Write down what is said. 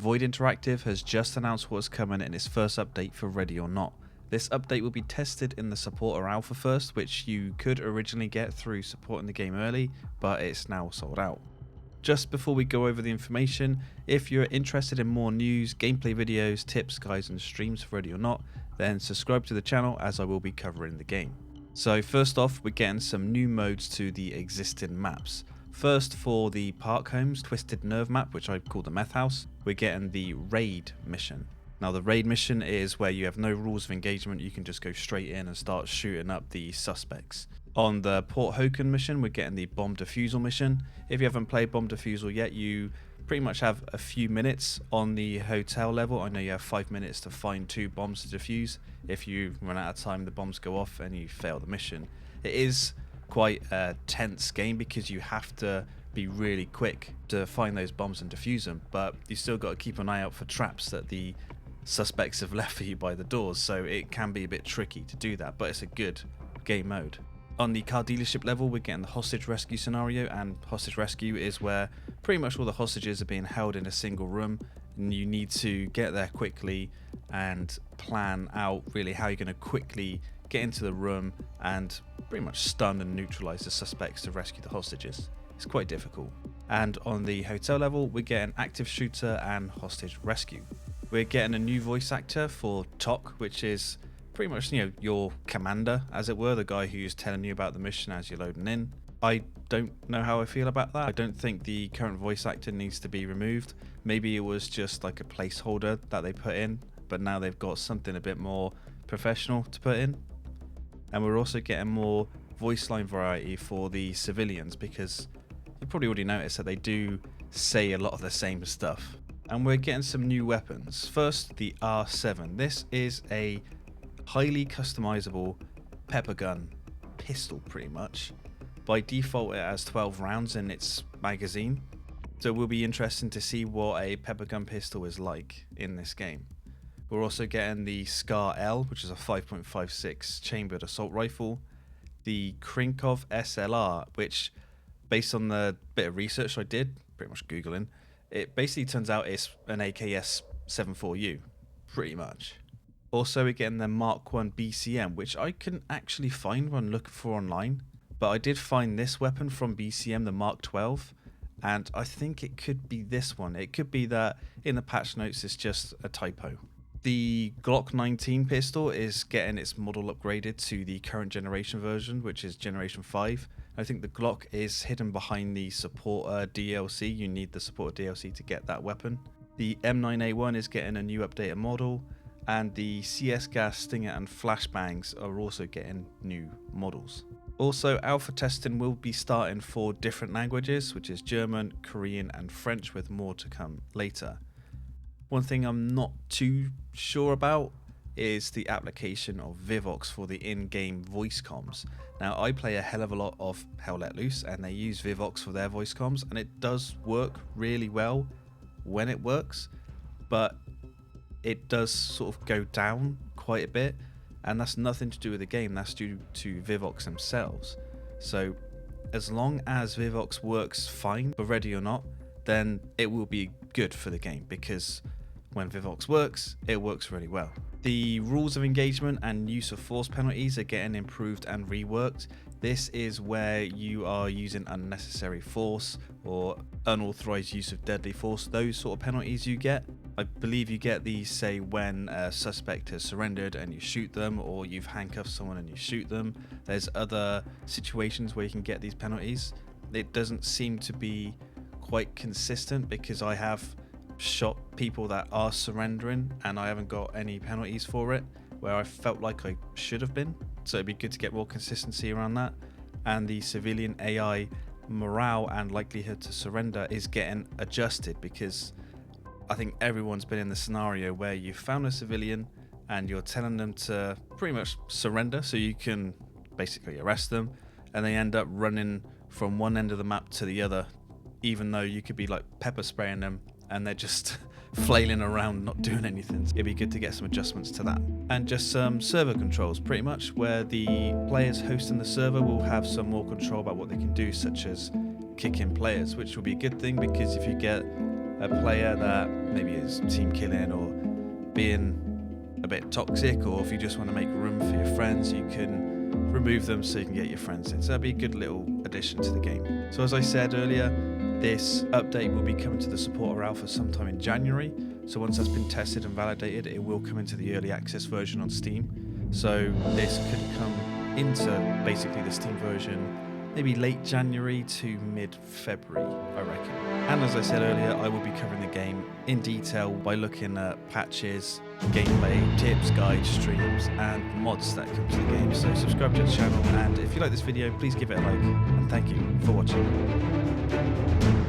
Void Interactive has just announced what's coming in its first update for Ready or Not. This update will be tested in the supporter alpha first, which you could originally get through supporting the game early, but it's now sold out. Just before we go over the information, if you're interested in more news, gameplay videos, tips, guides and streams for Ready or Not, then subscribe to the channel as I will be covering the game. So first off, we're getting some new modes to the existing maps. First, for the Park Homes Twisted Nerve map, which I call the Meth House, we're getting the Raid mission. Now the Raid mission is where you have no rules of engagement, you can just go straight in and start shooting up the suspects. On the Port Hoken mission, we're getting the Bomb Defusal mission. If you haven't played Bomb Defusal yet, you pretty much have a few minutes on the hotel level. I know you have 5 minutes to find 2 bombs to defuse. If you run out of time, the bombs go off and you fail the mission. It is quite a tense game because you have to be really quick to find those bombs and defuse them, but you still got to keep an eye out for traps that the suspects have left for you by the doors, so it can be a bit tricky to do that, but it's a good game mode. On the car dealership level, we're getting the hostage rescue scenario, and hostage rescue is where pretty much all the hostages are being held in a single room and you need to get there quickly and plan out really how you're going to quickly get into the room and pretty much stun and neutralize the suspects to rescue the hostages. It's quite difficult. And on the hotel level, we're getting active shooter and hostage rescue. We're getting a new voice actor for Tok, which is pretty much, your commander, as it were, the guy who's telling you about the mission as you're loading in. I don't know how I feel about that. I don't think the current voice actor needs to be removed. Maybe it was just like a placeholder that they put in, but now they've got something a bit more professional to put in. And we're also getting more voice line variety for the civilians, because you probably already noticed that they do say a lot of the same stuff. And we're getting some new weapons. First, the R7. This is a highly customizable pepper gun pistol, pretty much. By default, it has 12 rounds in its magazine, so it will be interesting to see what a pepper gun pistol is like in this game. We're also getting the Scar L, which is a 5.56 chambered assault rifle, the Krinkov SLR, which, based on the bit of research I did, pretty much Googling, it basically turns out it's an AKS 74U, pretty much. Also, we're getting the Mark 1 BCM, which I couldn't actually find when looking for online, but I did find this weapon from BCM, the Mark 12, and I think it could be this one. It could be that in the patch notes it's just a typo. The Glock 19 pistol is getting its model upgraded to the current generation version, which is Generation 5. I think the Glock is hidden behind the Supporter DLC. You need the Supporter DLC to get that weapon. The M9A1 is getting a new updated model, and the CS Gas, Stinger and Flashbangs are also getting new models. Also, alpha testing will be starting for different languages, which is German, Korean and French, with more to come later. One thing I'm not too sure about is the application of Vivox for the in-game voice comms. Now, I play a hell of a lot of Hell Let Loose and they use Vivox for their voice comms, and it does work really well when it works, but it does sort of go down quite a bit, and that's nothing to do with the game, that's due to Vivox themselves. So as long as Vivox works fine for Ready or Not, then it will be good for the game, because when Vivox works, it works really well. The rules of engagement and use of force penalties are getting improved and reworked. This is where you are using unnecessary force or unauthorized use of deadly force, those sort of penalties you get. I believe you get these, say, when a suspect has surrendered and you shoot them, or you've handcuffed someone and you shoot them. There's other situations where you can get these penalties. It doesn't seem to be quite consistent, because I have shot people that are surrendering and I haven't got any penalties for it, where I felt like I should have been. So it'd be good to get more consistency around that. And the civilian AI morale and likelihood to surrender is getting adjusted, because I think everyone's been in the scenario where you found a civilian and you're telling them to pretty much surrender so you can basically arrest them, and they end up running from one end of the map to the other, even though you could be like pepper spraying them and they're just flailing around not doing anything. It'd be good to get some adjustments to that. And just some server controls, pretty much, where the players hosting the server will have some more control about what they can do, such as kick in players, which will be a good thing, because if you get a player that maybe it's team killing or being a bit toxic, or if you just want to make room for your friends, you can remove them so you can get your friends in. So that'd be a good little addition to the game. So as I said earlier, this update will be coming to the supporter alpha sometime in January. So once that's been tested and validated, it will come into the early access version on Steam. So this could come into basically the Steam version maybe late January to mid-February, I reckon. And as I said earlier, I will be covering the game in detail by looking at patches, gameplay, tips, guides, streams, and mods that come to the game. So subscribe to the channel, and if you like this video, please give it a like, and thank you for watching.